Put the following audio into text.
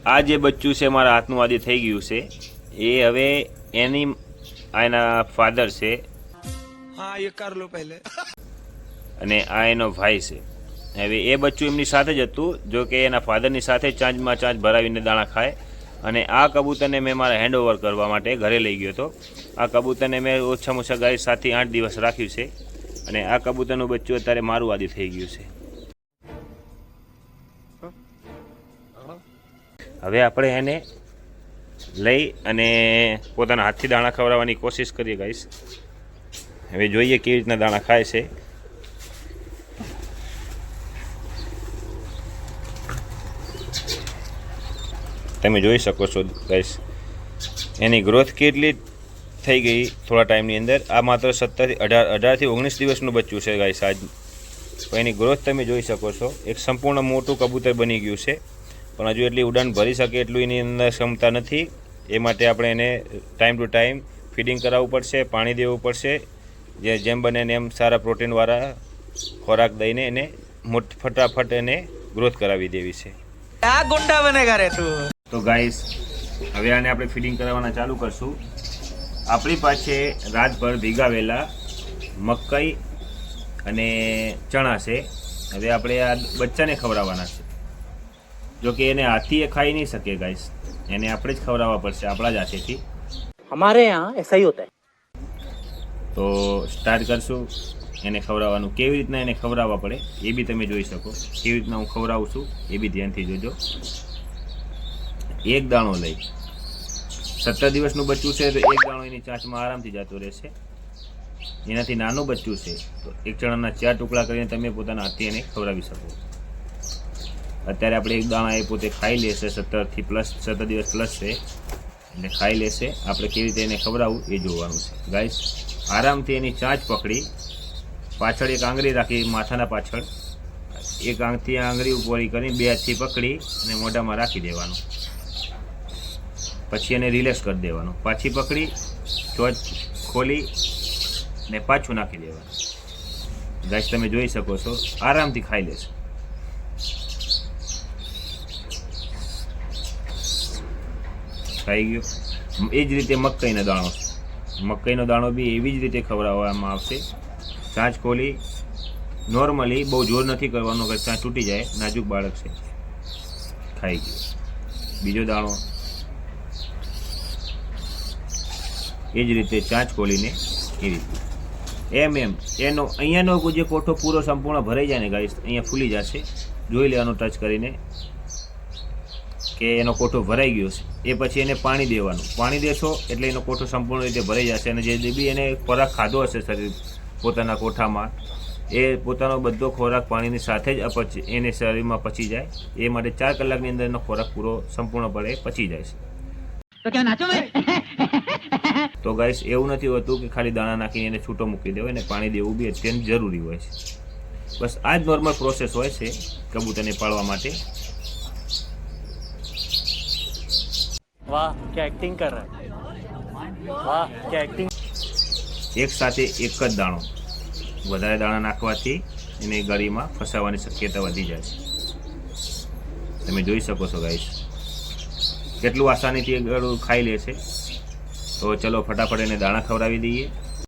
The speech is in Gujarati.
આ જે બચ્ચું છે મારા હાથનું આદિ થઈ ગયું છે એ હવે એની એના ફાધર છે, हाँ ये कर लो पहले અને આ એનો ભાઈ છે। હવે એ બચ્ચું એમની સાથે જ હતું, જો કે એના ફાધરની સાથે ચાંચમાં ચાંચ ભરાવીને દાણા ખાય। અને આ કબૂતરને મેં મારા હેન્ડઓવર કરવા માટે ઘરે લઈ ગયો હતો। આ કબૂતરને મેં ઓછામાં ઓછા ગાય 7 થી 8 દિવસ રાખ્યું છે, અને આ કબૂતરનું બચ્ચું અત્યારે મારું આદિ થઈ ગયું છે। હવે આપણે એને લઈ અને પોતાના હાથથી દાણા ખવડાવવાની કોશિશ કરીએ ગાઈસ। હવે જોઈએ કેવી રીતના દાણા ખાય છે। તમે જોઈ શકો છો ગાઈસ એની ગ્રોથ કેટલી થઈ ગઈ થોડા ટાઈમની અંદર। આ માત્ર 18 થી 19 દિવસનું બચ્ચું છે ગાઈસ આજ, તો એની ગ્રોથ તમે જોઈ શકો છો। એક સંપૂર્ણ મોટું કબૂતર બની ગયું છે, પણ હજુ એટલી ઉડાન ભરી શકે એટલું એની અંદર ક્ષમતા નથી। એ માટે આપણે એને ટાઈમ ટુ ટાઈમ ફીડિંગ કરાવવું પડશે, પાણી દેવું પડશે, જેમ બને એમ સારા પ્રોટીનવાળા ખોરાક દઈને એને ફટાફટ એને ગ્રોથ કરાવી દેવી છે। क्या गुंडा बनेगा रे तू। તો ગાઈસ હવે આને આપણે ફીડિંગ કરાવવાના ચાલુ કરશું। આપણી પાસે રાતભર ભીગાવેલા મકાઈ અને ચણા છે। હવે આપણે આ બચ્ચાને ખવડાવવાના છે, જો કે એને હાથથી એ ખાઈ નહીં શકે ગાઈસ, એને આપણે જ ખવડાવવા પડશે આપણા જ હાથેથી। हमारे यहाँ ऐसा ही होता है। તો સ્ટાર્ટ કરશું એને ખવડાવવાનું। કેવી રીતના એને ખવડાવવા પડે એ બી તમે જોઈ શકો, કેવી રીતના હું ખવડાવું છું એ બી ધ્યાનથી જોજો। એક દાણો લઈ, 17 દિવસનું બચ્ચું છે તો એક દાણો એની ચાંચમાં આરામથી જતો રહેશે। એનાથી નાનું બચ્ચું છે તો એક ચણાના 4 ટુકડા કરીને તમે પોતાના હાથથી એને ખવડાવી શકો। અત્યારે આપણે એક દાણા એ પોતે ખાઈ લેશે, 17 દિવસ પ્લસ છે એટલે ખાઈ લેશે। આપણે કેવી રીતે એને ખવડાવવું એ જોવાનું છે ગાઈસ। આરામથી એની ચાંચ પકડી, પાછળ એક આંગળી રાખી માથાના પાછળ, એક આંગથી આંગળી ઉપર કરી 2 હાથથી પકડી અને મોઢામાં રાખી દેવાનું। પછી એને રિલેક્સ કરી દેવાનું, પાછી પકડી ચોચ ખોલી ને પાછું નાખી દેવાનું। ગાઈસ તમે જોઈ શકો છો આરામથી ખાઈ લેશે। ખાઈ ગયો। એ જ રીતે મકાઈનો દાણો, મકાઈનો દાણો બી એવી જ રીતે ખવડાવવામાં આવશે। ચાંચ ખોલી નોર્મલી, બહુ જોર નથી કરવાનો કે ચાંચ તૂટી જાય, નાજુક બાળક છે। ખાઈ ગયો। બીજો દાણો એ જ રીતે ચાંચ ખોલીને એ રીતે એમ એનો અહીંયાનો જે કોઠો પૂરો સંપૂર્ણ ભરાઈ જાય ને ગાઈસ, અહીંયા ફૂલી જશે। જોઈ લેવાનું ટચ કરીને કે એનો કોઠો ભરાઈ ગયો છે। એ પછી એને પાણી દેવાનું, પાણી દેશો એટલે એનો કોઠો સંપૂર્ણ રીતે ભરાઈ જશે, અને જે બી એને ખોરાક ખાધો હશે શરીર પોતાના કોઠામાં, એ પોતાનો બધો ખોરાક પાણીની સાથે જ એને શરીરમાં પચી જાય। એ માટે 4 કલાકની અંદર એનો ખોરાક પૂરો સંપૂર્ણપણે પચી જાય છે। तो क्या नाचो भाई। તો ગાઈસ એવું નથી હોતું કે ખાલી દાણા નાખીને એને છૂટો મૂકી દેવો, એને પાણી દેવું બી અત્યંત જરૂરી હોય છે। બસ આ જ નોર્મલ પ્રોસેસ હોય છે કબૂતરને પાળવા માટે। वाह क्या एक्टिंग कर रहा है, वाह क्या एक्टिंग। એક સાથે એક જ દાણો, વધારે દાણા નાખવાથી એને ગળીમાં ફસાવવાની શક્યતા વધી જાય છે। તમે જોઈ શકો છો ગાઈસ કેટલું આસાનીથી એ ગળું ખાઈ લે છે। તો ચલો ફટાફટ એને દાણા ખવડાવી દઈએ।